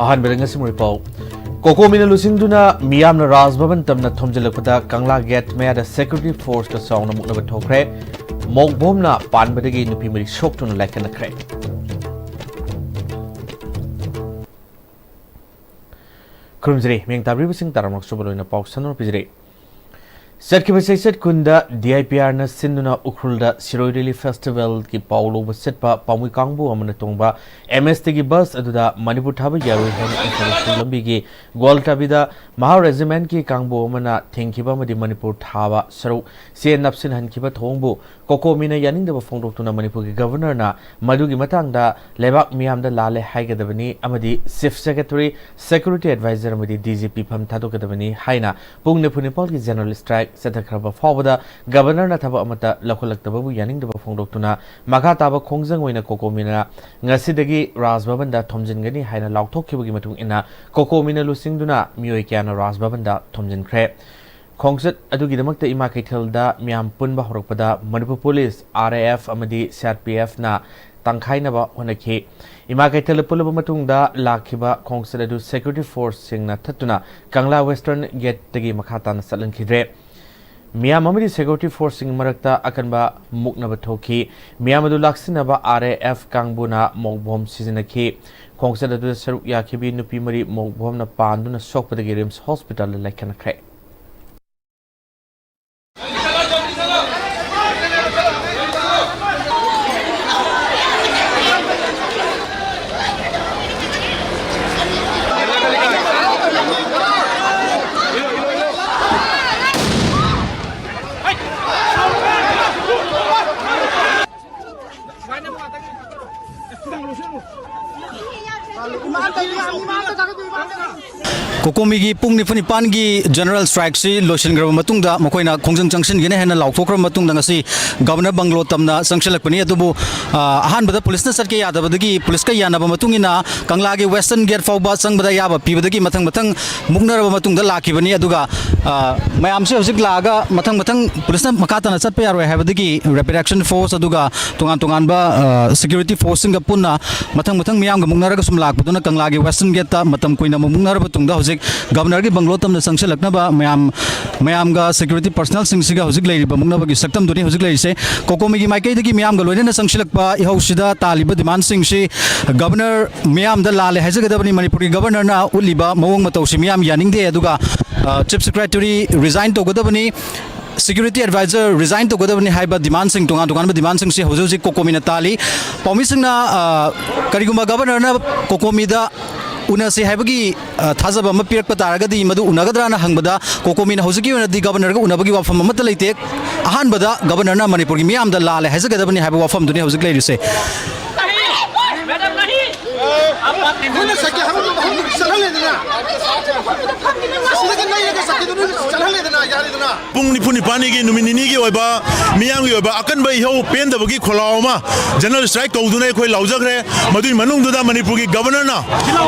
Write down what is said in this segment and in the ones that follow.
Ahan Berengas Report. Koko Minalusinduna, Miamna Raj Bhavan Tamna Thomjalapada, Kangla Get Maya the Security Force the Sound of Muknavatokre, Mogbomna, Panbadagi, Nupimari Shoktun like an crack. Krumsri, Ming Tabri Sing Taramak Sobolo in a Pausan or Pizri. Set Kunda, DIPR na Sinduna Ukrulda, Siroidili Festival, Ki Paulo was set pa Pamukambu, Amanatongba, MSTG bus, Aduda, Manipur Tabi Yaru, International Lambigi, Gwaltabida, Maha Regiment Ki Kambu, Mana, Tinkiba, the Manipur Tava, Saro, Sian Napsin Hankiba Tombu, Koko Mina Yaning the Fongo to Manipur Governor na, Madugi Matanga, Levak Miam the Lale Haga the Vani, Amadi, Sif Secretary, Security Advisor, Amadi, DGP Pam Tatoka the Vani, Haina, Pung Punipol, General Strike. Setakraba forward Governor Nataba Amata Lokalak the Babu Yaning the Bafongdokuna Makataba Kongzang Wina Koko Mina Ngasidagi Raj Bhavan da Tomjingani Haina Lauk Tokibugimatung ina Koko Mina Lusingduna Muikiana Raj Bhavan da Tomjin Kre Kongset Adugidamakta Imakatilda Miam Punba Horopada Manipur Police RAF Amadi CRPF na Tangkainaba Honaki Imakatil Pulabamatunga Lakiba Kongset Security Force Singna Tatuna Kangla Western Get Tagi Makatan Salan Kidre Miyamamadi Security Force Sing Marakta Akanba Muknabatoki, Miyamadu Laksinaba RAF Kangbuna Mogbom Seasonaki, Kongsada Seru Yakibi Nupimari Mogbomna Panduna Sokpada Rims Hospital like an crack. Kokomigi Pung Nipanipangi General Strike si Lotion Gramatunda, Mokoina Kongzang Junction Gene and Laukokra Matunda si Governor Banglo Tamna, Sanction Lapani Dubu, Han but the police Saki Yadabagi, Poliska Yanaba Matungina, Kanglagi Western Get Foba Sang Badayaba, Pibadagi Matang Matang, Mugna Matunda Laki Vania Duga, my Amsa Ziglaga, Matang Matang, Police Makatan Satpaya have the Rapid Action Force Aduga, Tungantunganba, Security Force Singapuna, Matang Matang Miang Mungaragum Lak, Putuna Kanglagi Western Geta, Matam Quina Mungar Batunda. Governor की bungalow तमने संक्षेप लगना बा ma'am का security personal Singh सिगा हुजिक लेरी बमुंगना बगी सक्तम दुनी हुजिक लेरी से कोकोमी की माइके दगी मैम गलोने ने संक्षेप लगपा इहाउसिदा तालिब डिमांड सिंह से गवर्नर मैम द लाले हैजग दबनी मणिपुरी गवर्नर ना उलिबा मवंग मतौसी मैम यानिंग दे अदुगा चीफ सेक्रेटरी रिजाइन तो गदबनी Security Advisor resigned to Godavani Haiba demand sing to Antuan demand sing Hosuzi Kokomina Tali, Pomisina Kariguma Governor Kokomida Una se Habagi Tazaba Mapir Pataragadi Madu Unagadana Hangbada, Kokomina Hosiki, the governor Unabagi from Matalite, Hanbada, Governor Manipuri Miam the Lala has a Gadabani Haba from the Hosi to say. Pung Punipani, Numinigi, Miang, Akan by Ho, Pen the Bagi Kolama, General Strike, Odune, Lauzakre, Madu Manunga, Manipuri Governor,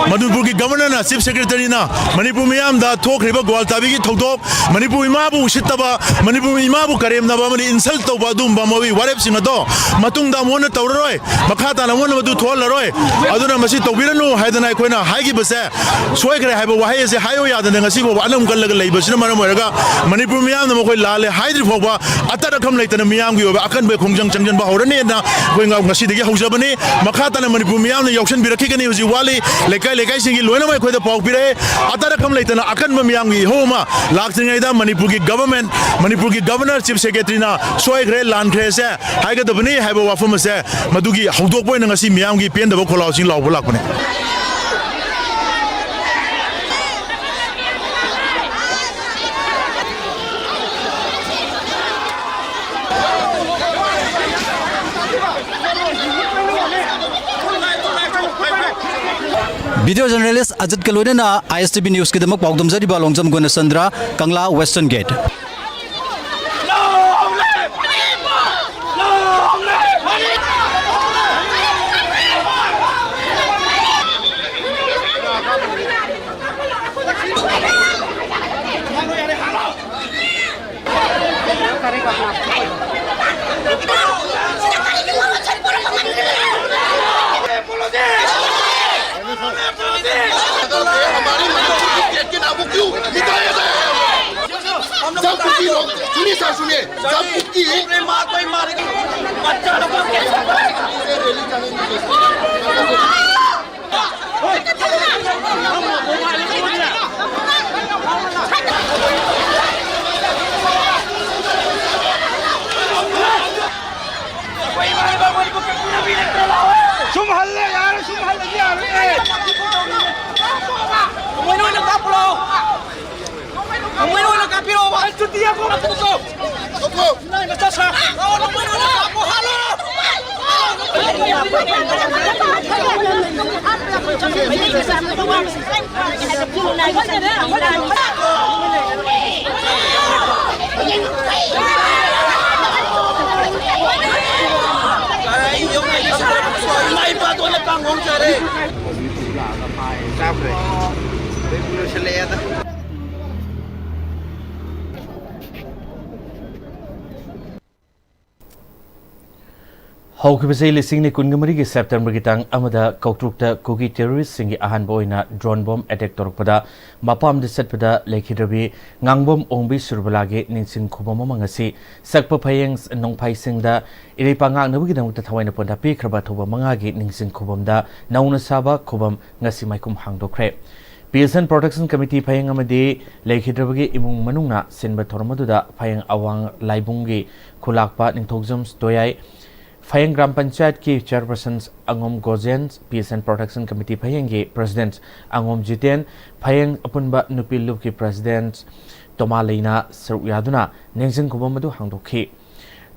Madupuri Governor, Chief Secretary, Manipumiam, the talk river Gualtabi, Toto, Manipuri Mabu, Shitaba, Manipuri Mabu, Karem, Navamani, insult to Badum, Bamawi, whatever Sinado, Matunda, Mona Tauroi, Makata, and one of the Toleroi, Aduna Masito, we don't know, Hadan Ikona, Hagi Basa, Swagger, have a Wahai, a Hioya, and a Sibo, Anam Labor, Sinamaraga, Manipumiam, Lale, Hydrofoba, Atara come later, Miam, Akan be Kongjang Changan Bahorana, going out Masidi Hosabani, Makata and Manipumiam, the Yokshan Birakini, Wali, Lekai singing Luena with the Pogpire, Atara come later, Akan Miami, Homa, Laksingada, Manipuri government, Manipuri governor, Chief Secretary, Swagre, Landcresa, Haga the Bani, have a Wafamasa, Madugi, Hodopo and Asi Miami, Pen the vocal in Law. Video journalist Ajit Kalodena, ISTB News Kidamak Pogdum Zariba Longzam Gunasandra, Kangla, Western Gate. Kuki लोग सुनिए sir सुनिए सब cookie मार कोई मारेगी बच्चा लोग rally जाने Sumhal यार sumhal यार Kamu ini nak apa lo? Kamu ini nak apa lo? Cuti aku nak tutup. Tutup. Nah, macam sah. Kamu ini nak apa halo? Mai pa tu nak tanggung cari. ꯍꯧꯈꯤꯕꯁꯤ ꯂꯤꯁꯤꯡ ꯅꯤ ꯀꯨꯟꯒꯃꯔꯤꯒꯤ ꯁꯦꯞꯇꯦꯝꯕꯔꯒꯤ ꯇꯥꯡ ꯑꯃꯗ ꯀꯧꯇ꯭ꯔꯨꯛꯇ cookie ꯇꯦꯔꯣꯔꯤꯁꯁꯤꯡꯒꯤ ꯑꯍꯥꯟꯕ ꯑꯣꯏꯅ drone bomb attack ꯇꯧꯔꯛꯄꯗ ꯃꯄꯥꯝꯗ ꯆꯠꯄꯗ ꯂꯩꯈꯤꯗ꯭ꯔꯕꯤ ꯉꯥꯡꯕꯝ ꯑꯣꯡꯕꯤ ꯁꯨꯔꯕꯂꯥꯒꯤ ꯅꯤꯡꯁꯤꯡ ꯈꯨꯕꯝ ꯑꯃ ꯉꯁꯤ ꯁꯛꯄ ꯐꯌꯦꯡ ꯅꯣꯡꯐꯥꯏꯁꯤꯡꯗ ꯏꯔꯩꯄꯥꯛ ꯉꯥꯛꯅꯕꯒꯤꯗꯃꯛꯇ ꯊꯋꯥꯏꯅ ꯄꯣꯟꯗꯥ ꯄꯤꯈ꯭ꯔꯕ ꯊꯧꯕ ꯃꯉꯥꯒꯤ ꯅꯤꯡꯁꯤꯡ ꯈꯨꯕꯝꯗ ꯅꯧꯅ ꯁꯥꯕ ꯈꯨꯕꯝ ꯉꯁꯤ ꯃꯥꯏꯈꯨꯝ ꯍꯥꯡꯗꯣꯛꯈ꯭ꯔꯦ ꯄꯤꯑꯦꯁꯑꯦꯟ ꯄ꯭ꯔꯣꯇꯦꯛꯁꯟ ꯀꯃꯤꯇꯤ ꯐꯌꯦꯡ ꯑꯃꯗꯤ ꯂꯩꯈꯤꯗ꯭ꯔꯕꯒꯤ ꯏꯃꯨꯡ ꯃꯅꯨꯡꯅ ꯁꯤꯟꯕ ꯊꯧꯔꯝ ꯑꯗꯨꯗ ꯐꯌꯦꯡ ꯑꯋꯥꯡ ꯂꯥꯏꯕꯨꯡꯒꯤ ꯈꯨꯂꯥꯛꯄ ꯅꯤꯡꯊꯧꯖꯝ ꯇꯣꯌꯥꯏ Phayeng Gram Panchayat ki Chairperson Angom Gojen, PSN Protection Committee Phayeng ki President Angom Jiten, Phayeng Apunba Nupilup ki President Tomalina Saruyaduna, Nengzing Kubamadu Hangdoki.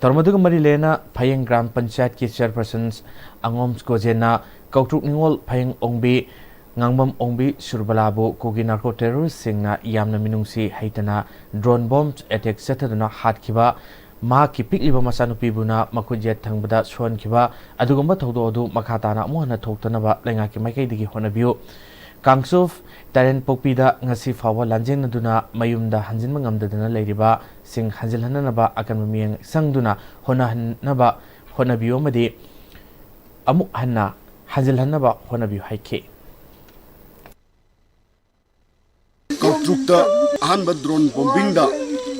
Tormadu Mari Lena, Phayeng Gram Panchayat ki Chairperson Angom Gojena, Kautruk Ningol Phayeng Ongbi, Ngangbam Ongbi Surbalabu, Kogi Narco Terrorist Singna Yamna Minungsi Haitana, Drone Bombs Attack Setaduna Hatkiba, मा की पिकलिबा मचानुपीबुना मखुजे थंगबदा सोनखिबा अदुगुम्बा थौदो अदु मखाताना अमुहना थोक्तनबा लेंगाकी माइकैदगी होनबियु कांगसुफ तारेन पोकपीदा ngasi फावा लांजेंगनदुना मयुमदा हंजिनबा ngamdadana लेरिबा सिंग हंजिलहननबा अकनबा मियंग संगदुना होनहनबा होनबियु मदि अमुक हन्ना हंजिलहनबा होनबियु हाइखे कौट्रुकता अहनबा ड्रोन बॉम्बिंगदा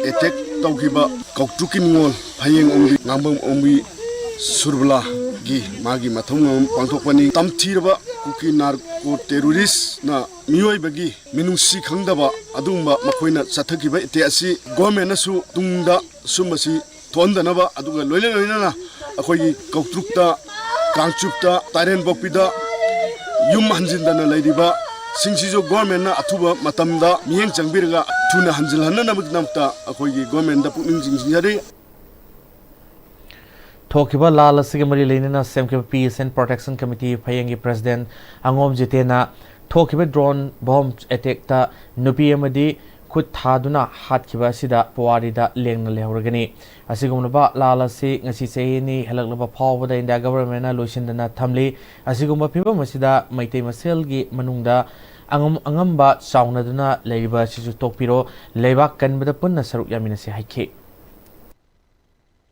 अटैक तौखिबा कौट्रुकी निngol Phayeng Ongbi Ngangbam Ongbi Surbala gi magi mathongam pangthokpani tamthiraba kuki narco terrorist na miyoibagi minungsi khangdaba adumba makhoina chathakiba ite asi government asu tungda sumasi thondanaba aduga loina na akhoi kautrukta kangchupta taren bokpida yum hanjindana leiriba Singsijo government na athuba matamda miyeng changbiraga thuna hanjilhanna namta akhoi government da pukning jingjari Thokiba Lal Sigamari Lenina Semkiba PSN Protection Committee Phayengi President Angom Jitena Thokiba drone bomb attack ta nupi amadi khut thaduna hatkiba sida Puwarida lengna lehorgani asigumba Lal si ngasi sehini helaklaba phawbada India government na loisindana thamli asigumba phiba masida maitei maselgi manungda angamba saunaduna leiba sisu tokpiro leibak kanbada punna saruk yamina se haike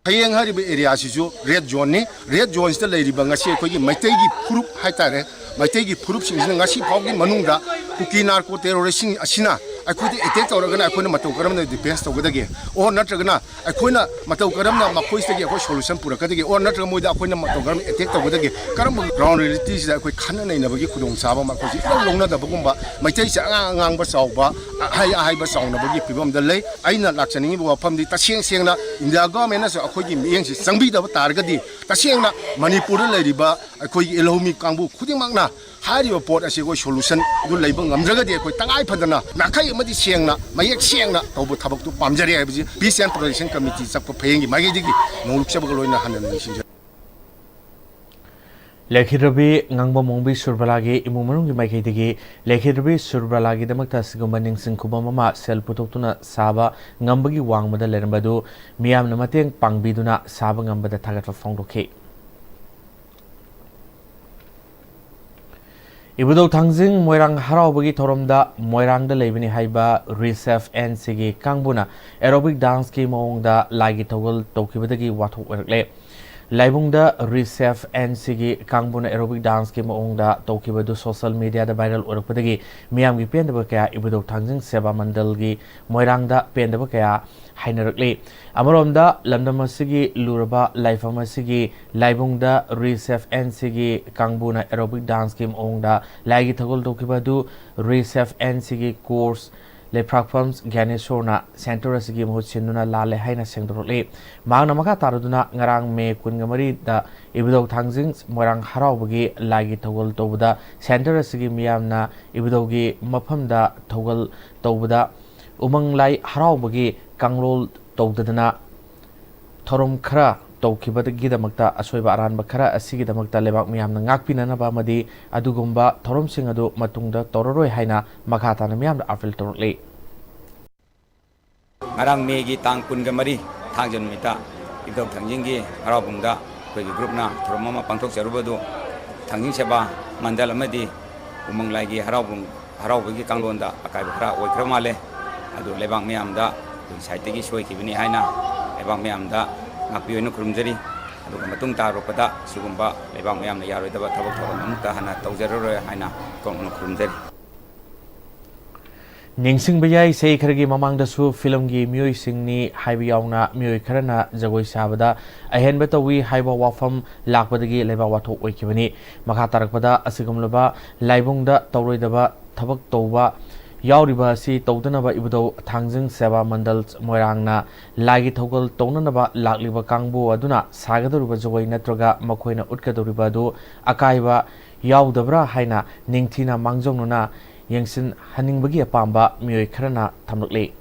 Phayeng hariba area sisu red zone ni red zone sta leiriba ngasi akhoi maitei gi phurup haitare maitei gi phurup sing ngasi phawgi manungda kuki narco terrorist sing asina akhoi attack tawragana akhoi matau karamna defense tawgadagi or natragana akhoi matau karamna makhoi stagi akhoi solution purakadagi or natraga moida akhoi matau karam attack tawgadagi karam ground reality sida akhoi khana nainabagi khudong saba makhoi longna da bagumba maitei sa angang ba sawba hai ba sawna bagi pibam da lei aina lakchani bo famdi taseng sengna India government na akhoi gi miyeng si sangbi da targadi tasengna Manipuri leiriba akhoi elomi kangbu khudingmakna hariba port asi akhoi solution du leiba ngamdragadi akhoi tangai phadana nakhai amadi sengna mayek sengna tawbu thabak tu pamjari haibji PSN Protection Committee chakpa phayeng magi digi nolukchabaga loina hanana nising Lekhidrabi Ngangbam Ongbi Surbalagi Imumarungi Maikaidigi Lekhidrabi Surbalagi Damakta Sigumba Ningsing Kubamama Sel Putotuna Saba Ngambagi Wangmada Lerambadu Miyam Namateng Pangbiduna Saba Ngambada Tagatwa Fongdoke Ibudo Tangzing Moirang Haraubagi Toromda Moirang da Lebini Haiba Resef NCG Kangbuna Aerobic Dance Ki Maungda Lagi Togol Tokibadagi Watu Erle laibungda resef NC kangbuna aerobic dance ki maungda tokibadu social media da viral orakpadagi miyam gi pendaba kaya ibudo thangjing seba mandal gi moirangda pendaba kaya hainarakli amoromda lamdamasigi luraba laifamasigi laibungda resef NC gi kangbuna aerobic dance ki maungda laigi thagol tokibadu resef NC course Leprakfams Ganesona Center asigi mahut sinuna lale haina sengdorle mangna maka taraduna ngarang me kungamari da ibudau thangjing morang haraubugi lagi thogol tobda center asigi miyamna ibudaugi mafamda thogol tobda umang lai haraubugi kangrol togdadana thorom khara tौखिबदगिदमक्ता असोइबा अरानबा खरा असिगिदमक्ता लेबाक मियामना ngakpinanaba madi adugumba thoromsing adu matungda tororoi haina makhatana miyamda apil torle ngarang megi tang kunga mari thangjon mita idok thangjingi harabungda kogi groupna thoromama pangthok charubadu thangjing seba mandal amadi umanglai harabungi kanglonda akai khara oikramale adu lebak miyamda saitegi soikibini haina lebak miyamda ngakpiyono khurumjari aduga matung taropada sigumba lebang mayamna yaroidaba thabak thoron amukta hana tawjaroroi haina kongno khurumjari Ningsing bayai sei khargi mamangdasu film gi mioi singni haiba yauna mioi kharana jagoi sabada ahenba tawi haiba wafam lakpadagi leba watho oikibani makha tarakpada asigumlaba laibungda tawroidaba thabak tawba yauriba si tawdanaba ibudau thangjing seba mandal moirangna lagi thogol townanaba lakliba kangbu aduna sagadoriba jogoi natroga makoina utkadoriba du akaiba yaudabra haina ningthina mangjongna yengsin haningbagi apamba mioi kharana thamlakle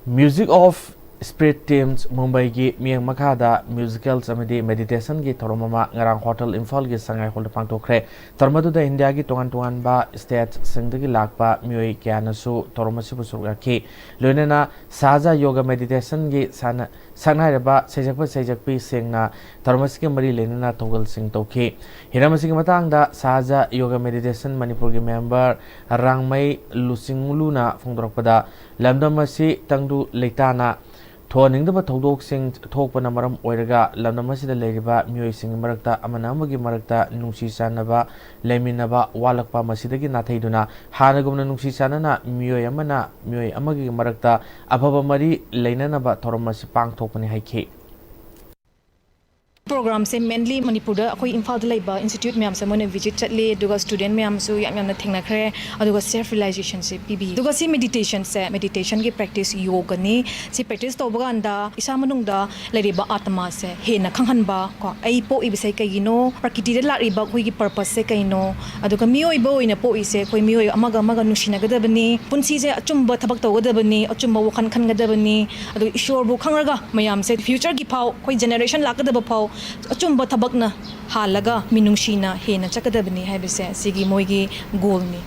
Music of Spirit Teams Mumbai gi miyang makada musicals amadi meditation gi toromama ngarang hotel Imphal gi sangai hol pangtokre tarmadu da India gi tongan ba state singdagi lakpa mioi kyanasu toromasi busurgaki loinena saja yoga meditation gi sanai ba seijakpi sengna toromasi gi mari lenena togol sing toki hiramasi gi matangda saja yoga meditation Manipur gi member rangmai lusinguluna phongdorpada lamdamasi tangdu leitana Thoning Todok Sing Tokpana Maram Oiraga, Lamnamasi the Ladiba, Mui Sing Marakta, Amanamagi Marakta, Nushi Sanaba, Leminaba, Walakpa Masidagi Nataiduna, Hanagum Nushi Sanana, Mui Amana, Mui Amagi Marakta, Ababa Mari, Lainanaba, Toromasi Pang Tokani Haiki. program se mainly Manipur da akoi Imphal da laiba institute myam se mone visit chatle duga student myam su yam na thengna khre aduga self realization se pb duga si meditation ki practice yoga ni si practice to baga anda isa manung da lariba atma se he na khanghan ba ko ai po ibisai kaino prakriti da lariba khoi ki purpose se kaino aduga mioi bo ina po ise khoi mioi amaga nushina ga dabani punsi se achumba thabak to ga dabani achumba wakhan khan ga dabani adu ishor bu khangraga mayam se future ki phau khoi generation la ga daba phau achumba thabakna halaga minungshina hena chakadabni haibise sigi moigi goal ni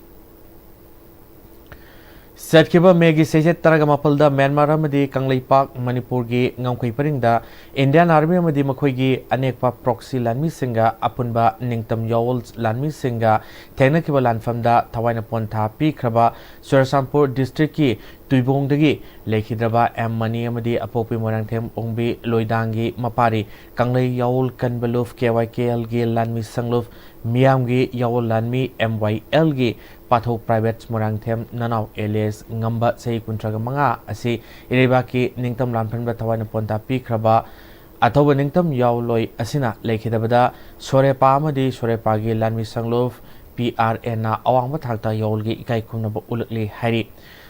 Setkiba Megi Sejet Taragamapalda Myanmar Amadi Kanglai Park Manipur gi Ngamkoi Paringda Indian Army Amadi Makoigi Anekpa Proxy Lanmi Singa Apunba Ningtam Yawls Lanmi Singa Tengnakiba Lanfamda Tawaina Ponta Pi Kraba Surasampur District ki Tuibongdagi Lekhidraba M Mani Amadi Apopi Morangthem Ongbi Loidangi Mapari Kanglai Yawl Kanbaluf KYKL gi Lanmi Sangluf Miamgi Yawl Lanmi MYL gi Patho Private Morangthem Nanau alias Ngamba Sei Kuntraga Manga Asi Iribaki Ningtam Lanpanba Tawaina Ponta Pi Kraba Athoba Ningtam Yawloi Asina Lekhidabada Sorepa Amadi Sorepagi Lanmi Sangluf PRN na awang bathakta yolgi ikai kumnaba ulakli hari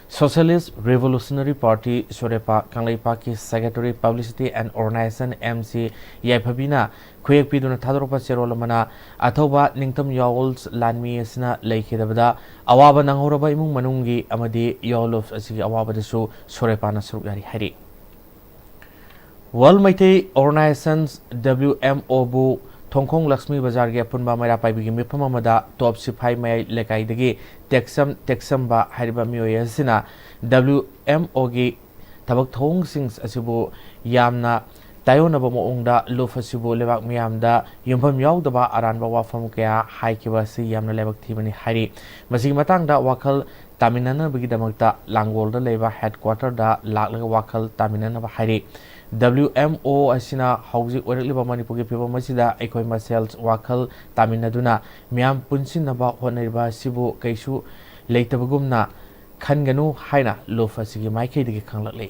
Socialist Revolutionary Party Sorepa Kanglaipa ki Secretary Publicity and Organization MC Yaiphabina Kuyek Piduna Thadropa Cherolamana Athoba Ningtam Yawls Lanmi Asina Lekhidabada Awaba Nanghoraba Imung Manungi Amadi Yawlof Asigi Awaba Desu Sorepa na Surugari hari World Maitei Organizations WMO Bu Thongkong Lakshmi Bazar ge punba maira paibigi mipama mada top sipai mai lekai dagi teksam ba hariba miyoya sina WMO ge tabak thong sings asibu yamna tayona ba moongda lufa sibu lebak miyamda yumpam yaudaba aranba wafam kaya haikiba si yamna lebak thibani hari masigi matangda wakal taminana bagi damakta langol da leba headquarter da laklaga wakal taminana ba hari WMO asina hauji oirikliba Manipuri phibam asida aikoi masel wakhal taminaduna miam punsinaba honariba sibu kaisu leitabagumna khanganu haina lofa sigi maikei digi khanglakle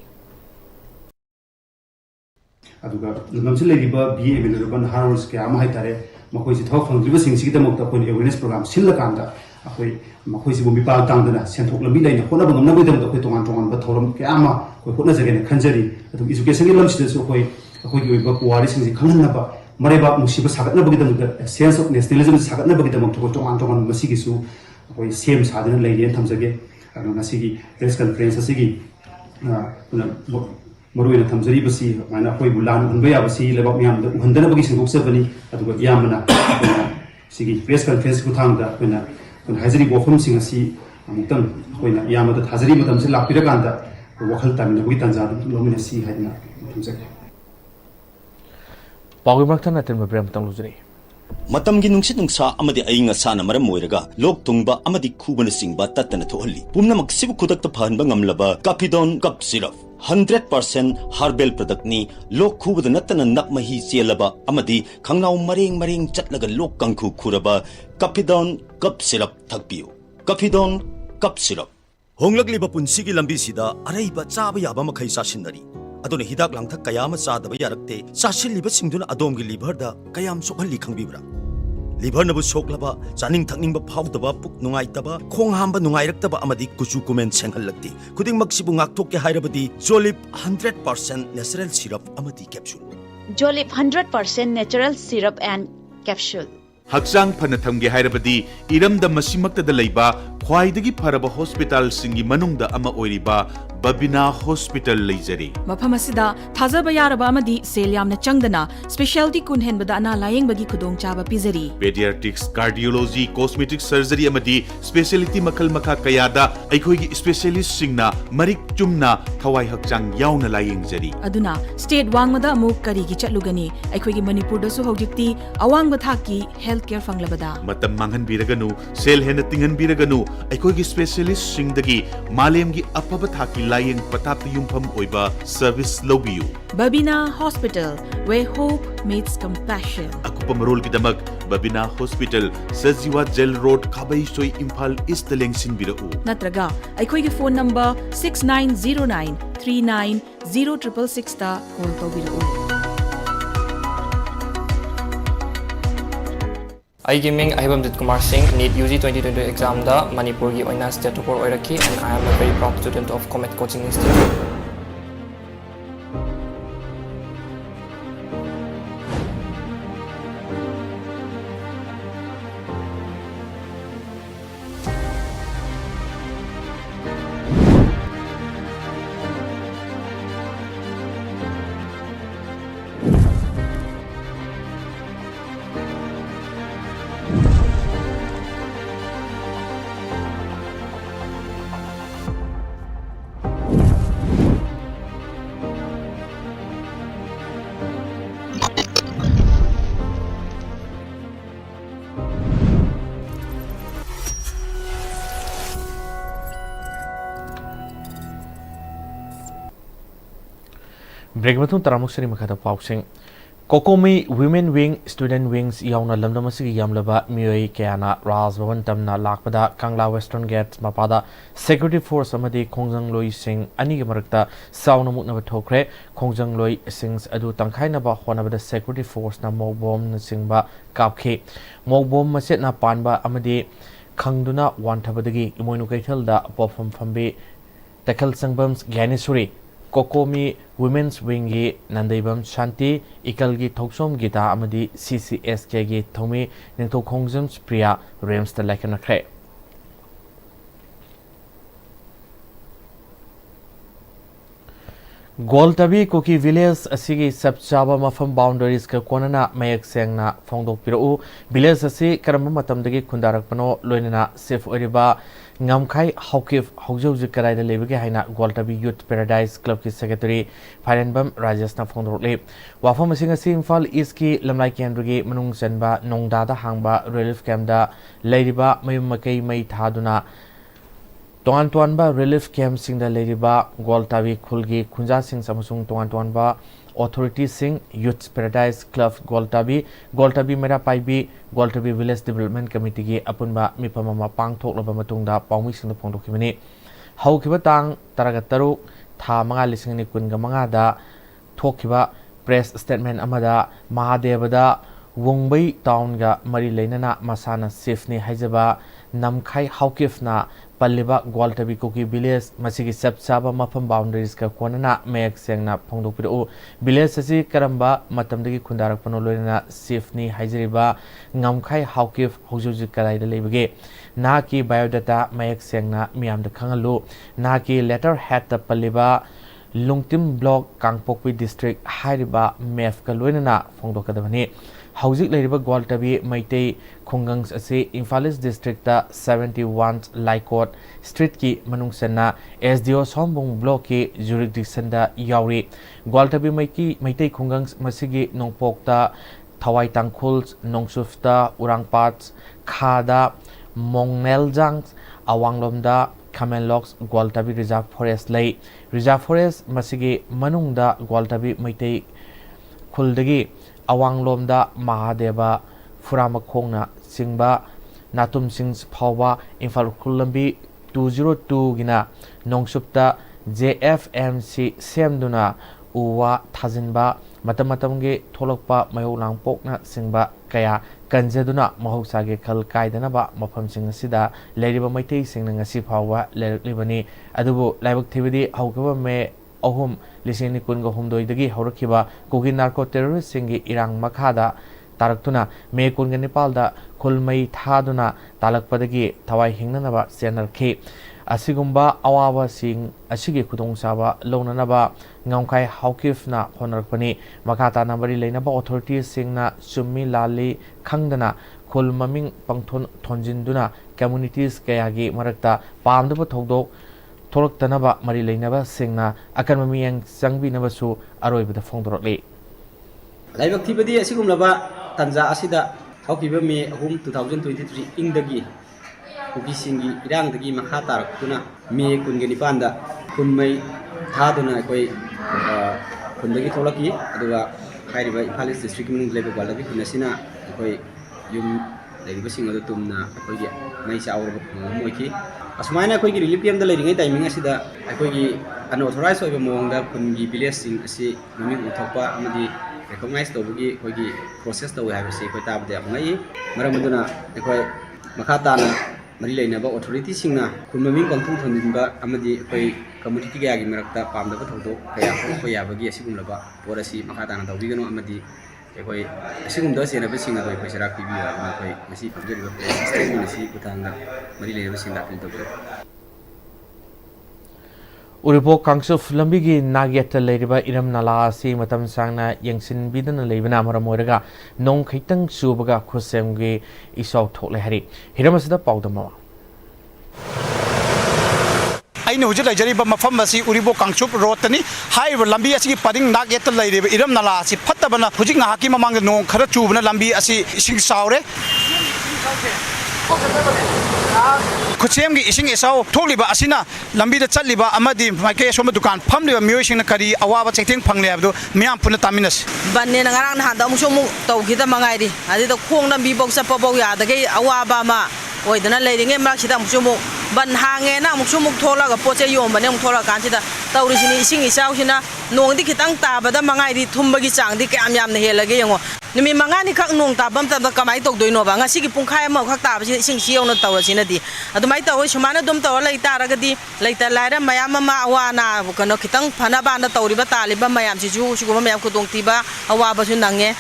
aduga lamsi legiba BA available harvest ke ama hai tare makoi si thok phangriba sing sigi damok ta koi awareness program silla kanda akoi makoi si bumi pa tangdana senthok lambi laina hona bangam na boidam akoi tongan tongan ba thoram ke ama koi hona jagene khanjari adu education gi lamsi de so koi akoi gi ba puari sing si khangna ba mareba musiba sagat na bagi damok da sense of nationalism sagat na bagi damok to tongan tongan masi gi su akoi sem sadana laine thamjage adu ngasi gi press conference asigi Marui Tamzari Basi, Mana Hoi Bulan, and Bayabasi, Lebakiam, the Hundanabi Single Seveni, at the Yamana, Sigi, press conference Kutanga, when Hazari Wofum Singasi, Amutan, when Yamata Hazari Matamzilla Piraganda, Wakal Tam, the Witanza, Luminasi Hadna. Pawimraktan atin Mabram Luzri. Matamgi nungsit nungsa amadi ayinga sana maram moiraga lok tungba amadi khubana singba tatana thohalli pumna maksibu khudak ta phanba ngamlaba Capidon cup syrup 100% herbal product ni lok khubada natana nakmahi chelaba amadi khangnaw mareng chatlaga lok kangkhu khuraba Capidon cup syrup thakpiu Capidon cup syrup honglakliba punsigi lambi sida araiba chaba yaba makhai sasinari aduna hidak langthak kayama sadaba yarakte sasilliba singduna adomgi liver da kayam sokhalli khangbibra liver nabu soklaba chaning thakningba phawdaba puk nungaitaba khong hamba nungairaktaba amadi kuchu kumen senghallakti khuding maksibu ngakthok ke hairabadi Jolip 100% natural syrup amadi capsule Jolip 100% natural syrup and capsule Haksang Panatamge Hairabadi, Iram the Masimakta de Laiba, Kwaidagi Paraba Hospital Singi Manungda Ama Oiriba, Babina Hospital Lazari. Mapamasida, Tazaba Yaraba Amadi, Seliam Changdana, Specialty Kunhen Badana Lying Bagi Kudong Chaba Pizari. Pediatrics, Cardiology, Cosmetic Surgery Amadi, Specialty Makal Maka Kayada, Aikogi Specialist Singna, Marik Chumna, Kawai Haksang Yauna Lying Zari. Aduna, State Wangmada Muk Karigi Chatlugani, Aikogi Manipur Dasu Hojikti, Awang Bathaki, Healthcare Fanglabada. Matam Mangan Biraganu, Sel Henatingan Biraganu, Aikogi Specialist Singdagi, Malemgi Apabathaki Lying Patap Yumpam Oiba, Service Lobiu. Babina Hospital, where hope meets compassion. Akupamarol Kidamag, Babina Hospital, Saziwa Gel Road, Kabay Soy Impal East Lengsin Birau. Natraga, Aikogi phone number 6909 390666 ta call to Birau. I Ming Ahibamjit Kumar Singh, NEET UG 2022 exam da Manipur ki oina state to oiraki, and I am a very proud student of Comet Coaching Institute. Break matung taramuk sari makata pausing. Kokomi Women Wing Student Wings yauna lamdamasigi yamlaba miyoi kayana Raj Bhavan tamna lakpada Kangla Western Gate mapada Security Force amadi Khongjang Loi Singh ani marakta sauna muknaba thokre Khongjang Loi Singh adu tangkhainaba honabada Security Force na mogbom na singba kapkhe mogbom maset na panba amadi khangduna wanthabadagi imoinu kaithalda pofam fambe Takhal Sangbams Gyanesuri Kokomi Women's Wing gi Nandaibam Shanti Ikalgi Thoksom Gita amadi CCSK gi Thomi Ningtho Khongjam Priya Rems ta Lakana Kre Goltabi Koki Village asigi sabchaba mafam boundaries ka konana mayak sengna phongdok pirau village asi karamba matamdagi khundarakpano loinana safe oriba ngamkhai haukif haujauji karaida lebege haina Goltabi Youth Paradise Club ki secretary Pharenbam Rajesh na phongdokle wafam asing asi Imphal East ki lamlai kendrugi manung chanba nongda da hangba relief camp da leiriba mayum makai mai thaduna Tuan ba relief camp sing da leriba Goltabi khulgi khunja sing samusung tuan ba authorities Youth Paradise Club Goltabi Mera Paibi Goltabi Village Development Committee gi apunba mipamama pangthoklaba matungda paumi singda phongdokhibani haukiba tang taragataru tha manga lisingni kunga manga da thokhiba press statement amada Mahadevada Wongbai town ga mari leinana masana safni haijaba namkhai haukifna Paliba Goltabi Kuki Village Masigi Sapsaba Mapam boundaries ka konana mek sengna phongdokpiru village asi karamba matamdagi khundarak panoloina safni haijriba ngamkhai haukif hojjoji kalaida lebege na ki biodata mek sengna miamda khangalu na ki letter head ta paliba Lungtim block Kangpokpi district hairiba mef ka loinana phongdokadabani Houzik Leriba Goltabi Maitei Khungangs ase Imphal district ta 71 Laikot Street ki manungsana SDO Sombong block ki jurisdiction da yauri Goltabi Maitei Khungangs masigi nongpok ta Thawai Tangkhul Nongsufta Urangpat Khada Mongneljang Awanglomda Kamellox Goltabi Reserve Forest lay Reserve Forest masigi manungda Goltabi Maitei Khuldagi Awanglomda Mahadeva Furamakhongna Singba Natum Sings Phawa Imphal Khulambi 202 gina Nongsupta JFMC Semduna Uwa Thajinba Matamatamge Tholokpa Mayoklang Pokna Singba Kaya Kanjaduna Mahoksage Khal Kaidanaba Mafam Sing Sida Leriba Maitei Singna ngasi phawa leraklibani adubu laibak thibidi haukaba me ahum lisini kunga humdoidagi haurakhiba kogi narco terrorist singi irang makhada taraktuna me kunga nepalda khulmai thaduna talakpadagi thawai hingnanaba senarkhi asigumba awaba sing asigi khudong saba lownanaba ngamkhai haukifna honarakpani makhata nambari leinaba authorities singna summi lali khangdana khul maming pangthon thonjinduna communities kayagi marakta pamdaba thodok Toroktanaba Mari Lainaba Singna Akanmamiyang Sangbinabasu Aroibada Fongdorli. Laibak Tibadi Asigumlaba Tanza Asida Haukiba May Home 2023 Indagi Kuki Singi Irang the Makhatar Kuna May Kunganipanda Kunmay Taduna Koi Kundagi Tolaki Adua Kairiba Palace District Level Balaki Kunasina Koi Yum Lady Basing of the Tumna Koya Nice hour Moiki. Asmana koi relief camp da leiringai timing asida akoi unauthorized oiba mongda kungi village sing asi naming uthokpa amadi recognize tawgi koi process tawi habse koi tabde amngai maramaduna akoi makhata na mari leinaba authority singna kunmaming pangthung thonjinba amadi koi community ga gi marakta pamdaba thodok kaya koi yabagi asigumlaba porasi makhata na tawbigano amadi koi asigumda senaba singa doi koi sarak tv na koi masi pamjeriba statement si kutanga mari leinaba singa pil tawbe Uripo Kangsuf Lambigi Nagyata Leriba Iram Nala Si Matam Sangna Yangsin Bidana Levina Maramoraga Nong Kaitang Subaga Kusemgi Isau Tole Hari Hiramasida Paudama I know that Jariba Mafamasi Uribo Kangchup Rotani, High Lambi Asi Padding Nugget Lady, Iram Nala, Si Patabana, Pujing Hakim among the no Karachubana Lambi Asi Sing Saure. Kuchemgi Ising Isau, Toliba Asina, Lambi the Chaliba, Amadi, Mike Soma Dukan, Pamli, Musing Kari, Awa Checking Panglabdo, Miam Punataminas. Banana Hadam Sumu, Tokita Mangadi, I did a Kong Lambi box up Poboya, the gay Awabama, or the lady in Maxidam Sumu. Ban hangin na muksumuk thola ga poche yom ban thola kan sida tawrisini ising isaw sina nong di kitang tabada mangai di thumbagi chang di kam yam ne helage yango nimi mangani khak nong tabam ta kamai tok doino ba ngasi gi pungkhai ma khak tab ising siyo no tawrasina di adumai taw sumana dum taw lai taraga di laita laira mayam ma awana kano kitang phana ba na tawriba taliba mayam si ju siguma mayam ko dong tiba awa ba su nange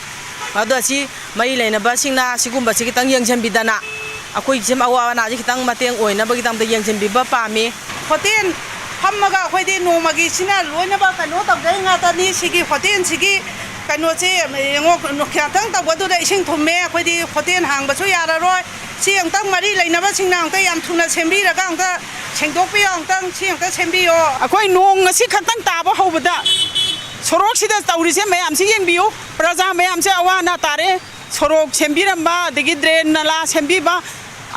adu asi mai leina ba singna sigumba si kitang yangchan bidana Akoi Jim Awana Kitang Matang Oina Bagitam the Yang Biba Pami. Hotin Hamaga Hodi no Magisina, Lunaba Kanota Gangata Sigi, Hotin Sigi, Kanoche, Nokatang, what do they sing to me? Hodi Hotin Hang, but we are a roy. See and Tang Marie, never sing now, they am Tuna Sembira Ganga, Chengopi on Tang, Ching Sembio. Akoi no, a sick Tang Taba over that. Soroxida Taurism, I am seeing you, Praza, I am Sawana Tare. Sorok Sembiramba, the Gidre Nala Sembiba,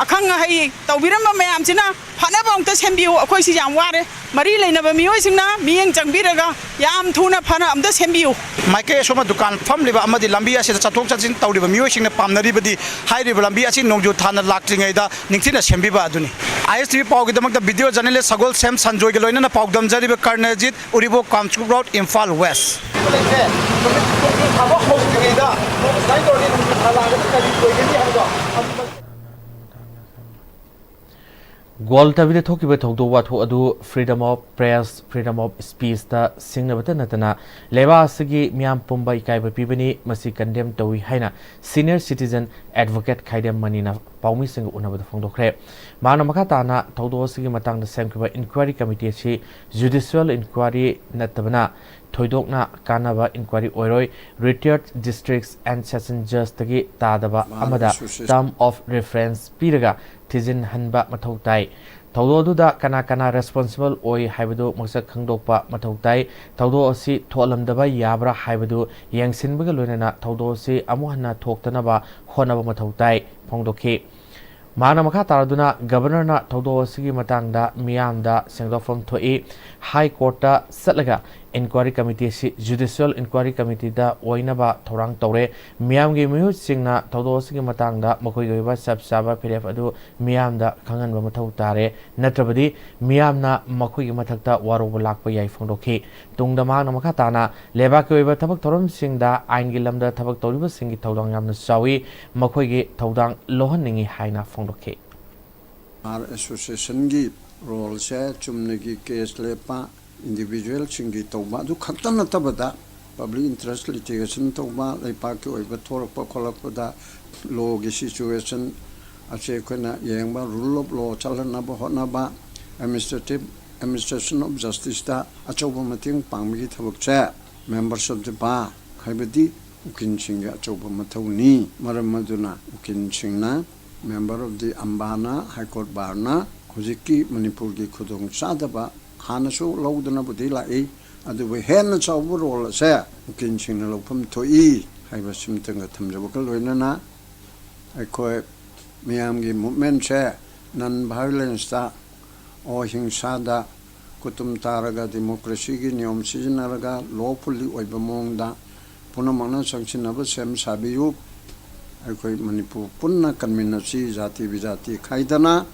अखंग है तौरम ma'am से फनब अमता सेंबियो अखोई याम वारे मरी लेनब मियोइसिंगना मियेंग चंगबिरगा याम थुना फना अमता सेंबियो माइके सोमा दुकान फमलिबा अमदि लंबी असिदा चथोक चथिन तौरिबा मियोइसिंगना पामनरिबदि हाइरिबा लंबी असि नोंजु थाना लाक्ट्रिङैदा निंगथिना सेंबिबा अदुनि ISTV पाउगिदमकदा video journalist Sagolsem Sanjoy लोइनना पाउगदमजरिबा कर्णजित उरिबो कामचुक road Imphal west Guwahati thokiba thokdo watho adu freedom of press, freedom of speech ta singnabata natana leba asigi miyam pumba ikaiba pibani masi condemn tawi haina senior citizen advocate khaidam manina paumi sing unabada phongdokre mana makha tana thokdo asigi matangda semkiba inquiry committee si judicial inquiry natabana thoidokna kanaba inquiry oiroi retired districts and session judge tagi tadaba amada term of reference piraga tizin hanba mathau tai thaudo duda kana responsible oi haibadu maksak khangdokpa mathau tai thaudo asi tholamdaba yabra haibadu yangsinbaga loinana thaudo asi amuhanna thoktanaba honaba mathau tai phongdokhi mana makha taraduna governor na thaudo asigi matangda miyamda sengdofam thoi high court ta satlaga inquiry committee si judicial inquiry committee da oinaba thorang tore miyam gi mihu singna thaudo asigi matangda makoi goiba sabsaba phiref adu miyamda khangan ba mathau tare natrabadi miyamna makoi gi mathakta waroba lakpa yai phongdokhi tungda mana makha tana leba ki oiba thabak thorom singda ain gi lamda thabak toriba singi thaudang yamna sawi makoi gi thaudang lohan ningi haina phongdokhi our association gi role se chumne gi case lepa individual singi tawba du khatana tabada public interest litigation tawba leipa ki oiba thorpa kholakpada law gi situation ache khona yengba rule of law chalana ba hona ba administration of justice ta achoba mating pangmi thabak cha members of the bar khaibadi ukin singa achoba mathawni maram maduna ukin singna member of the Ambana High Court Barna Hujiki Manipur gi khudong sadaba hanasu lawdana budila e adu we hen cha overall se ukin singna lopam thoi haiba simtanga thamjaba ka loinana aikoi miyam gi movement se non violence ta o hingsa da kutum taraga democracy gi niyom sijinaraga lawfully oiba mongda punamana sanchinaba sem sabiyu aikoi Manipur punna community jati bijati khaidana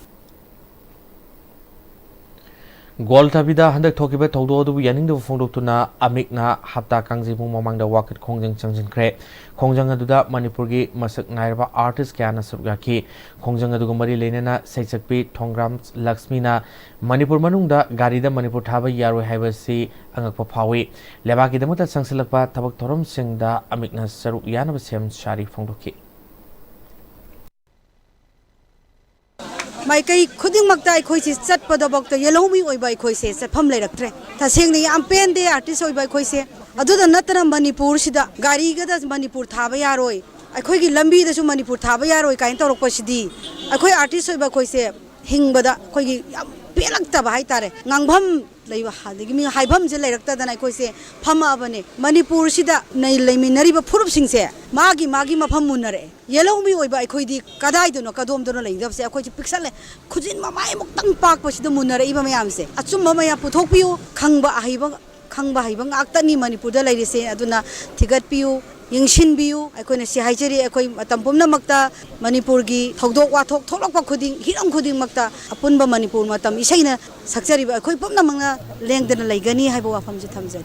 Guwahati handak thokiba thaudo adu yaningda phongdoktuna amikna hapta kangji mung mamangda wakat khongjang changjin kre khongjang aduda Manipur gi masak nairba artist kyana surgaki khongjang adu mari lenena saichakpi thongram Lakshmi na Manipur manungda gari da Manipur thaba yaroi haibasi angakpa phawi lebaki damata sangsilakpa thabak thorom singda amikna saruk yanaba sem shari phongdokhi माइकई खुदिंगमक्ता अखोइसे चटपदबक्ता येलोमी ओइबा अखोइसे चटफम लेरक्ट्रे तसेंगनि याम पेंदे आर्टिस्ट ओइबा अखोइसे अदुदा नतरा मणिपुर सिदा गारीगदा मणिपुर थाबा यारोय अखोइगी लंबीदसु मणिपुर थाबा यारोय काइन तौरकपसिदी अखोइ आर्टिस्ट ओइबा अखोइसे हिंगबदा अखोइगी याम पेलक्तबा हाइतारे ngangbam leiba hadigi mi haibam je leirakta अखोइसे फमाबने मणिपुर सिदा नै लेमिनरिबा फुरुप सिंगसे मागी मफम मुनरे येलोमी ओइबा अखोइदी कदाइदनो कदोमदनो लेदबसे अखोइसे पिक्सले खुजिन ममाय मुक्तंग पाकपसिदा मुनरे इबा मयामसे अचुम मया पुथोकपियो खंगबा हाइबा ngakta ni Manipur da lerise aduna thigatpiu yingsinbiu akoina si haijeri akoi matam pumnamakta Manipur gi thogdok wathok tholokpa khuding hiram khuding makta apunba Manipur matam isaina sakjariba akoi pumnamangna lengdana leigani haibo wafam je thamjai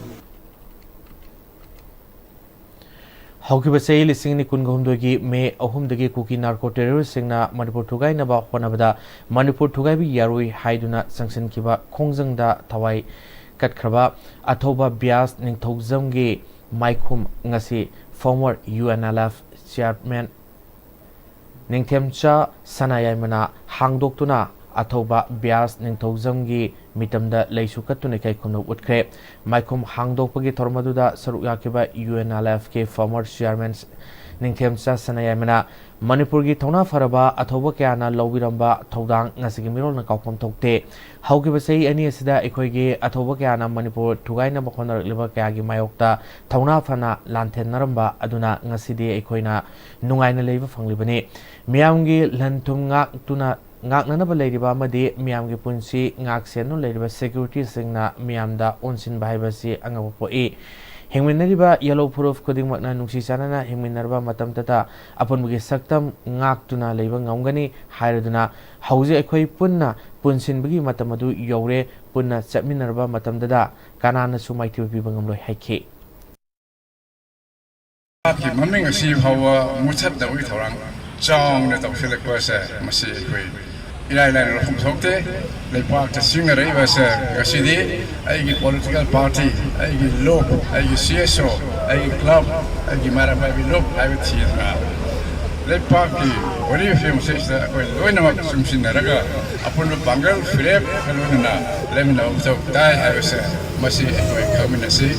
Haukiba sei lising ni kungahumdogi me ahumdagi kuki narco terrorist singna Manipur thugai naba honabada Manipur thugai bi yaroi haiduna sanction kiba khongjangda thawai katkraba athoba bias ningthogjamgi maikhum ngasi former UNLF chairman ningthemcha sanayaimana hangdoktuna athoba bias ningthogjamgi mitamda leisu katuna kai khumno utkre maikhum hangdokpagi thormaduda saruk yakiba UNLF ke former chairman Ningthemcha Sanayamana Manipurgi Thona Faraba Athoba Kyana Lobiramba Thodang Ngasigi Mirolna Kaupam Thokte Haugiba sei ani asida ekhoi Athoba Kyana Manipur Thugaina Bakhona Liba Kyagi Mayokta Thona Fana Lanthen Naramba Aduna Ngasidi ekhoina Nungaina Leiba Fanglibani Miamgi Lantum Ngak Tuna Ngak Nanaba Ladiba Madi Miamgi Punsi Ngak Senu Ladiba Security Singna Miamda Onsin Bahibasi Angapo E Hingminariba Yellow Proof Coding Magna Nuxi Sanana Hingminarba Matam Tata upon Mugi Saktam Ngak Tuna Leba Ngangani Hiraduna Hause Ekoi Punna Punsin Bigi Matamadu Yore Punna Sapminarba Matam Dada Kanana Sumaiti Bibangamlo Hake Maming a sea how Mutab the Witorang, John the Philip was a Masi Queen. Ireland from Sokte, they parked a singer was a city, a political party, a loop, a CSO, a club, a Marababi loop, I would see it now. They parked what do you feel says that when I'm up some Sinaraga upon the Bangal, Philip, Helena, let me know. So that I was a Masi coming to see.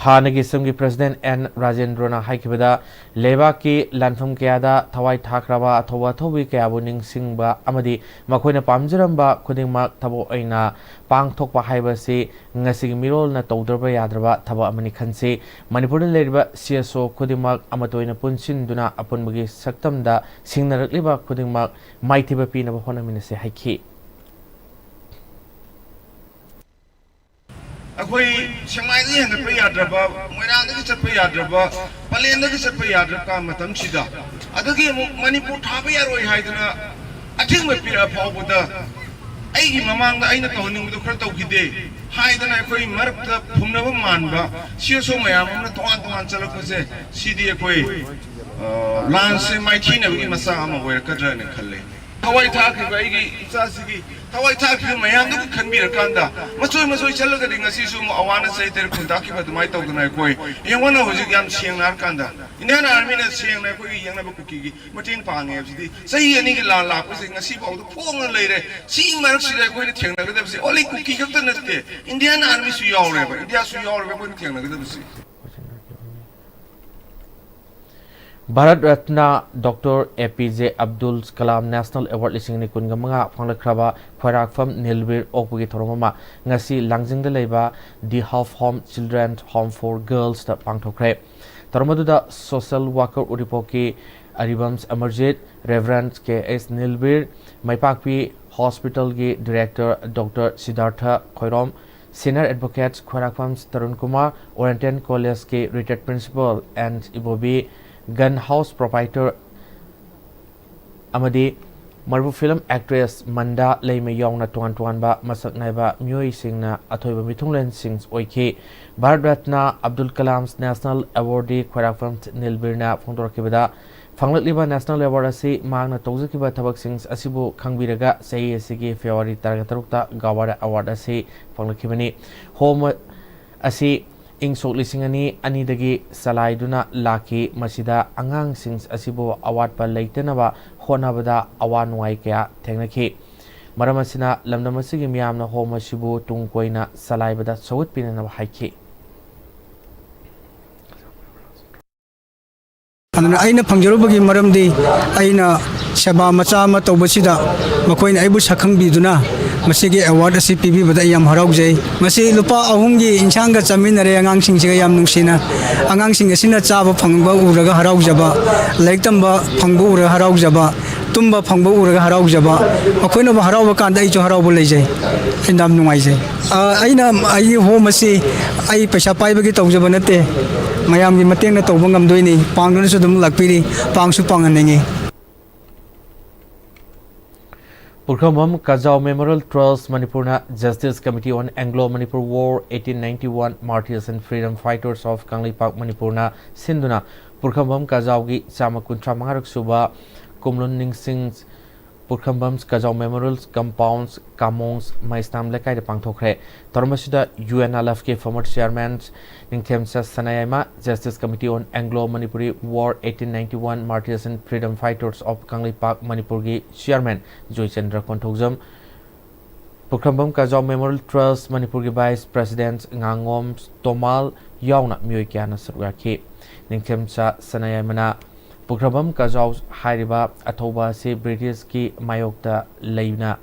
Hanagi Sumgi President N. Rajendrona Haikibada, Leva ki Lanfum Kiada, Tawai Takraba, Towa Tobi Kabuning Singba, Amadi, Makoina Pamjaramba, Kudingmak, Tabo Aina, Pang Tokpa Haibasi, Ngasig Mirol na Tauderba Yadraba, Tabo Amanikansi, Manipur Leba, CSO, Kudimak, Amatoina Punsin, Duna, upon Mugi Saktamda, Singner Liba, Kudingmak, Mighty Bapina Bahona Minase Haiki. Akoi Shanghai and the Payadraba, Miranda is a Payadraba, Palenda is a Payadraka, Matam Shida. Other game Manipur Tabia Haidana, I think we pay up with the Aim among the Aina Toning with the Kratoki day. Haidana Koi Marta Punava Manba, she so may am not want to answer Kose, CD Akoi, Lance Maitina with Masama where Kajan and Kale. How I talk about Sasiki. How I talk to my young can be a kanda. Maso celebrating a season. I want to say they're conducting with my talk tonight. You want to visit young Siang Arkanda. In an army, Siang Nakui, young Cookie, Martin Pang, say any la was in a sea of the poor lady. Seeing Marks, they're going to tell them, only cookie of the next day. Indian armies, we all ever. India's we all ever going to tell them. Bharat Ratna Dr. APJ Abdul Kalam National Award Lising ni kun gamanga phanglakraba Khwarakpham Nilbir Okpugi Thoromama ngasi Langjing da leiba The Half Home Children's Home for Girls ta pangthokre Toromaduda Social Worker Uripoki Aribams Amarjit Reverend K.S. Nilbir Maipakpi Hospital gi Director Dr. Siddhartha Khoirom Senior Advocates Khwarakpham Tarun Kumar Oriental College ke Retired Principal and Ibobi Gun House Proprietor Amadi Marbu Film Actress Manda Leime Yongna Tuanba Masak Naiba Mui Singna Atoiba Mitunglen Sings Oike Bharat Ratna Abdul Kalam's National Awardee Khwarakpham Nilbirna Phongdorakibada Phanglatliba National Award asi Magna Tauzakiba Thabak Sings Asibu Khangbiraga Sei Asigi February Targatarukta Gawara Award asi Phanglakibani Home asi Ing sok lisingani anidagi salaiduna laki masida angang sings asibo award pa leitanaba honabada awan wai kya thengnaki maramasina lamdamasigi miyamna homa sibu tungkoina salaibada sawut pinana haiki aina phangjarubagi maramdi aina seba macha ma tawbasida makoina aibu sakhang biduna masigi award asi pibi bada yam haraujai masi lupa ahumgi insanga chaminare angang singsiga yam nungsina angang sing asina chaba phangba uraga haraujaba laiktamba phangba uraga haraujaba tumba phangba uraga haraujaba makoina ba harauba kanda ijo harauba leijai indam nungaijai aina ai ho masi ai paisa paibagi tawjaba nate mayamgi matengna tawba ngamdoini pangduna su dum lakpiri pangsu panganengi Purkhamam Kajau Memorial Trust Manipurna Justice Committee on Anglo-Manipur War 1891 Martyrs and Freedom Fighters of Kanglipak Manipurna Sinduna Purkhamam Kajaugi Chama Kuntra Mangarak Suba Kumlun Ningsings Purkhambam's Kajau Memorials Compounds Kamongs Maistam Lekai de Pangthokre Tormasida UNLFK former chairman Ningthemsa Sanayama Justice Committee on Anglo-Manipuri War 1891 Martyrs and Freedom Fighters of Kanglipak Manipurgi chairman Joy Chandra Konthokjam Purkhambam Kajau Memorial Trust Manipurgi Vice President Ngangom Tomal Yauna Myoikyana Sarwaki Ningthemcha Sanayamana Pukrabam Kajau Hairiba Atoba Se British Ki Mayokta Leina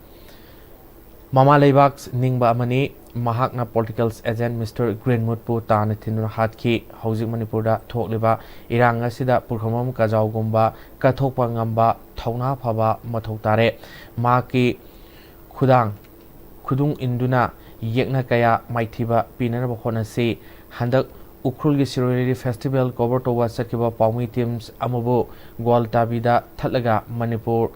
Mama Leibaks Ningba Amani Mahakna Political Agent Mr. Greenwood Pu Tan Tinur Hatki Housing Manipurda Tokliba Iranga Sida Pukrabam Kajau Gumba Katokpa Ngamba Tauna Paba Matotare Maki Kudang Kudung Induna Yekna Kaya Maitiba Pinana Honasi Handak Ukrulgi Siroli Festival cover to Sakiba Paumi teams Amabu Gwaltabida Talaga Manipur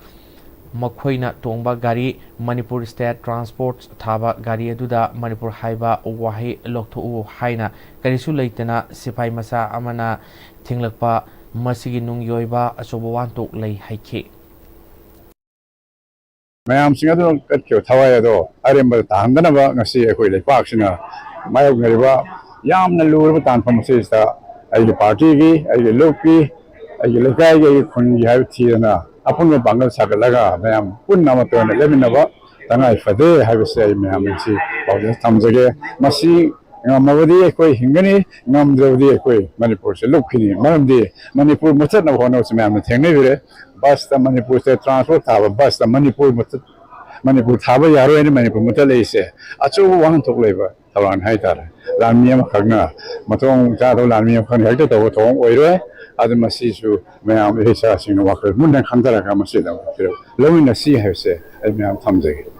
Makhoina Tongba Gari Manipur State Transport Thaba Gari Aduda Manipur Haiba Wahi Loktu Haina Karisu Laitana Sipai Masa Amana Tinglakpa Masigi Nung Yoiba Asobawanto Lay Haike mayam singa do katcho thawaya do aremba tangdana ba ngasi ekoi lepak sina mayok ngariba yamna lurba tan phamse sta ai party gi ai loki ai lekai gi khun gi habi thina apun bangal sagalaga mayam punna ma to na lemina ba tangai fade habi se mayam si pawja tamjage masi ngamawadi ekoi hingani ngamdrodi ekoi manipur se lokini maramdi manipur muchat na hono se mayam thengne bire bus the Manipur State Transport Tower bus the Manipur Tower Yaro and Manipur Mutalese. Achu one took labor around Haitar. Lamiam Kagna, Matong Tato Lamiam Conhector over Tom Oire, other Masisu, Mayam Hisa Sinawaka, Mundan Kantara Kamasida, Lowing the sea have said, and Mayam Tamze.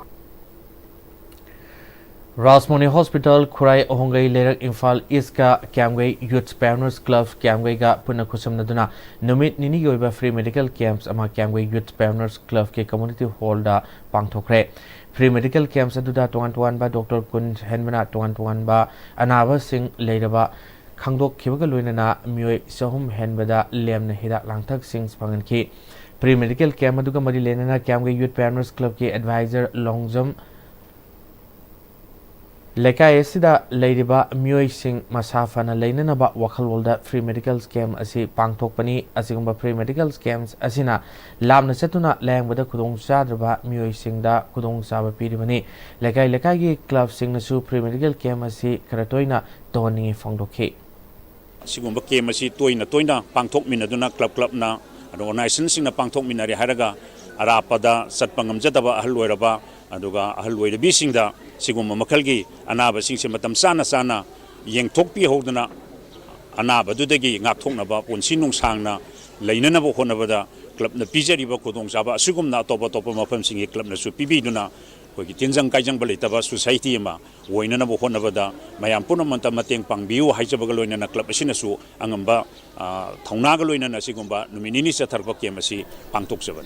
Rasmoni Hospital Kurai Ohongai Lerak Infal Iska Kamway Youth Pioneers Club Kamway ga Puna Kusum Naduna Numit Nini Yoiba Free Medical Camps Ama Kamway Youth Pioneers Club ke Community Hall da Pangthokre Free Medical Camps aduda Tuan ba Dr. Kun Henmana Tuan ba Anaba Singh Leidaba Khangdok Khibaga Luinana Miyoi Sahum Henbada Lemna Hidak Langthak Singh Pangan ki Free Medical Camp aduga Mari Lenana Kamway Youth Pioneers Club ke Advisor Longjam Lekai Sida Ladyba Mui Sing Masafana Lainanaba Wakalwalda Free Medical Scam Asi Pangtokpani Asigumba Free Medical Scams Asina Lamna Setuna Lang with the Kudong Sadraba Mui Sing da Kudong Saba Pidimani Lekai Club Sing Nasu Free Medical Cam Asi Karatoina Tony Fongdoke Sigumba came Asi Toina Pangtok Minaduna Club na organization Sing na Pangtok Minari Haraga Arapada Satpangam Jataba Halweraba aduga ahalwai da bising da siguma makalgi anaba sing se matam sana yeng thokpi hodana anaba dudagi ngak thokna ba ponsi nung sangna leinana ba khona ba da club na pijari ba kodong saba sigum na topa mafam sing club na su pibi duna ko ki tinjang kaijang ba leita ba society ma woina na ba khona ba da mayam puna manta mateng pangbiu haijaba ga loina na club asina su angamba thongna ga loina na sigumba numinini sa tharpa kemasi pangtok saban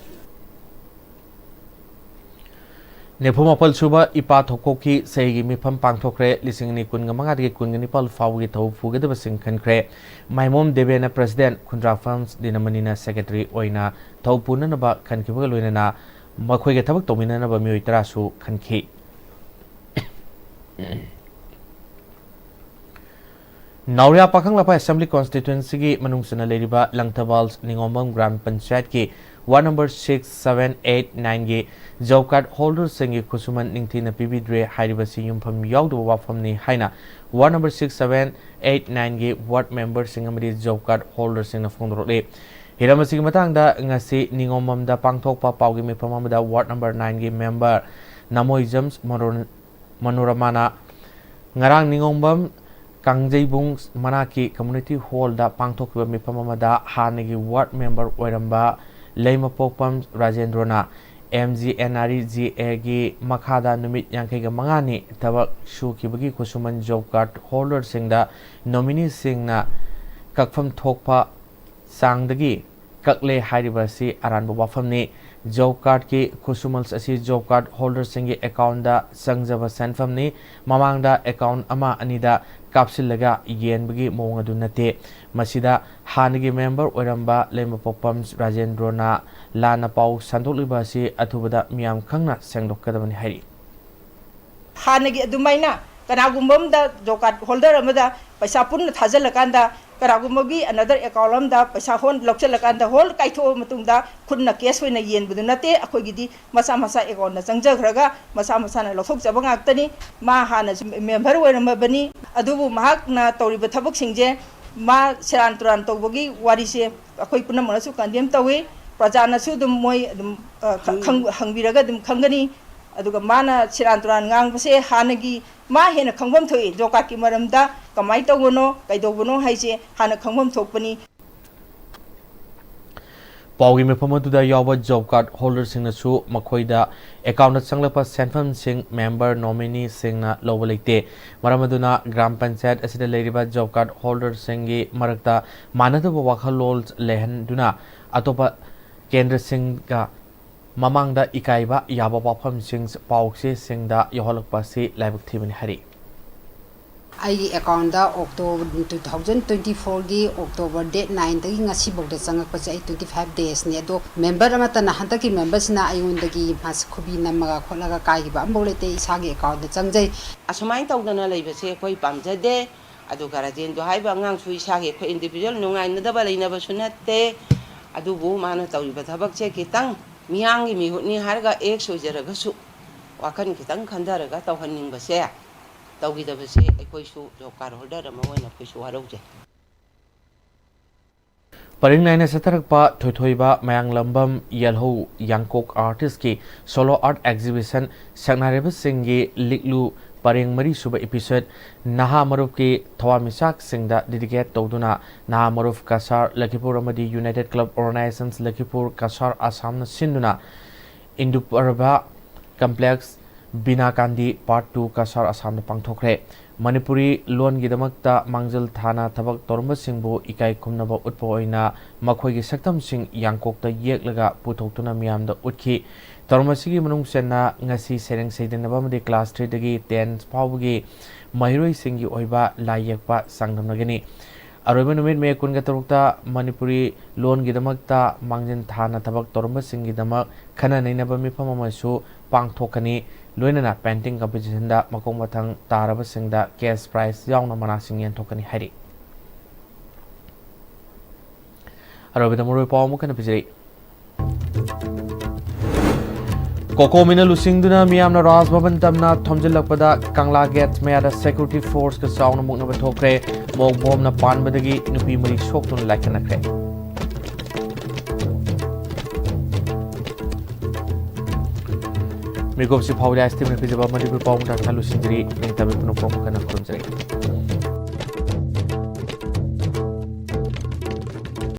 Nepumapal Suba Ipa Tokoki Segi Mipam Pangtokre Lisingni Kungamangadi Kunganipal Fawi Tau Fugada Kankre My mom Devena President Kundra Farms Dinamanina Secretary Oina Tau Punanaba Kankibuina Makwega Tabak Dominana Muitrasu Kanki Nauria Pakanglapa Assembly Constituency Manungsana Ladiba Langtabals Ningomam Gram Panchayat ki Ward number 6, 7, 8, 9 ge job card holders singi kusuman ningtina pibidre hairibasi yumpham yawdu wafamni haina Ward number 6, 7, 8, 9 ge ward members singamadi job card holders singna phongdorole hiramasi matangda ngasi ningomamda pangthokpa pawgi mipamamda ward number 9 ge member Namoijams Manoramana ngarang ningomam Kangjebung Manaki Community Hall da pangthokba mipamamada hanagi ward member oiramba Leima Pokpam Rajendrona MGNRGA gi Makhada Numit Yankega Mangani Tabak Shukibagi Kusuman Job Card Holder Singda Nominee Singna Kakfam Thokpa Sangdagi Kakle Hairibasi Aran Bafamni Job Card ki Kusumals Asi Job Card Holder Singi account da Sangjaba Sanfamni Mamangda account Ama Anida Kapsilaga Yenbagi Mongadunate Masida Hanigi member Oramba Lema Popams Rajendrona Lana Pau Santolibasi Atubada Miam Kangna Sangdokadavan Hari Hanigi Dumaina Kanagumum da Jokat Holder Amada Pasapun Tajalakanda Karagumagi another account da Pasahon Lokchalakanda Hol Kaito Matunda Kuna case when a yen Budunate Akogidi Masa Egon Sanjagraga Masana Lofok Zabangatani Mahana member Mabani Adubu Mahak na Tori Batabuk Singje मा सेरान तुरान तौबगी वारीसे अखोई पुनमनसु condemn तवे प्रजानसु दुम मोय हंगबिरगा दुम खंगनी अदुगा माना सेरान तुरान ngang हानगी मा हेन खंगबम थोई जोका की मरमदा कमाई तौबनो कैदौबनो हाइसे हाना खंगबम थोकपनी पाउगी मिफम अदुदा याव जॉब कार्ड होल्डर सिंगनसु मखोइदा अकाउंट संगलप सेंफम सिंग मेंबर नॉमिनी सिंगना लोब लेते मरम अदुना ग्राम पंचायत असिदा लेरिबा जॉब कार्ड होल्डर सिंगी मरकता मानदब वाखलोल लेहनदुना अतोपा केंद्र सिंगा ममांगदा इकाइबा याबा पाफम सिंग पाउक्से सिंगदा यहलकपासी लाइबक थिबनि हरि आई अकाउंट अक्टोबर 2024 की अक्टोबर डेट 9 तक ngasi bokda changakpase ai 25 days ne do member amatana hantaki members na ayundagi mas khubi namaga kholaga kaiba ambolete isagi account da changjai asumai tawdana leibase koi pamjade adu garajen do haiba ngang su isagi koi individual nungai nadaba leinaba sunatte adu bu mana tawiba thabak che kitang miyangi mi hutni harga ek sojaraga su wakan kitang khandaraga tawhanning base तौगीदबसे अखोइसु job card holder अमोइना अखोइसु वारौजे परिंग नाइना सतरकपा Thoithoiba Mayanglambam यलहो यांकोक आर्टिस्ट की सोलो आर्ट एग्जीबिशन सकनारेब सिंगी लिकलु परिंग मरी सुबह एपिसोड नहा मरुफ की थवामिसाक सिंगदा डेडिकेट तौदुना नहा मरुफ कासार लखीपुर अमदी united club organisations Lakhipur Cachar Assam सिंदुना इंदुपरबा complex बिना कांदी पार्ट 2 कासार आसाम पांथोखरे मणिपुरी लोन की दमकता मांगजल थाना थबक तोरम सिंबु इकाई खुमनब उत्पोइना मखोइगी सक्तम सिंग यांकोकता येकलगा पुथोक्तुना मियामदा उतखी तोरमसिगी मनुंग सेना ngasi sereng seidinaba madi class 3 dagi 10 फावगी महिरोई सिंगी ओइबा लायकपा सांगदमनगनी अरोइबा नुमित मे कुनगा तरुक्ता मणिपुरी लोन की दमकता मांगजन थाना थबक तोरम सिंगी दमक खना नैनबा मिफम अमसु पांथोकनी लोइनना पेंटिंग कंपटीशन दा मकोंग मथंग तारब सिंगदा कैश प्राइज यावना मना सिंग यंथोकनी हरि अरोबिदा मुरोय पाव मुकन पिजरी कोकोमिना लुसिंगदुना मियामना राज भवन तमना थमजिलकपदा कांगला गेट मेयादा सिक्योरिटी फोर्स का साउन मुकना बथोखरे मोग बोमना पानबदगी नुपी मरी सोक्तुन लाइकनखरे मिगोब से फावले आस्ते में पिजबा मणिपुर पाउंग ता थालु सिंजरी नेता बिपुनो पोमकना खुंजरी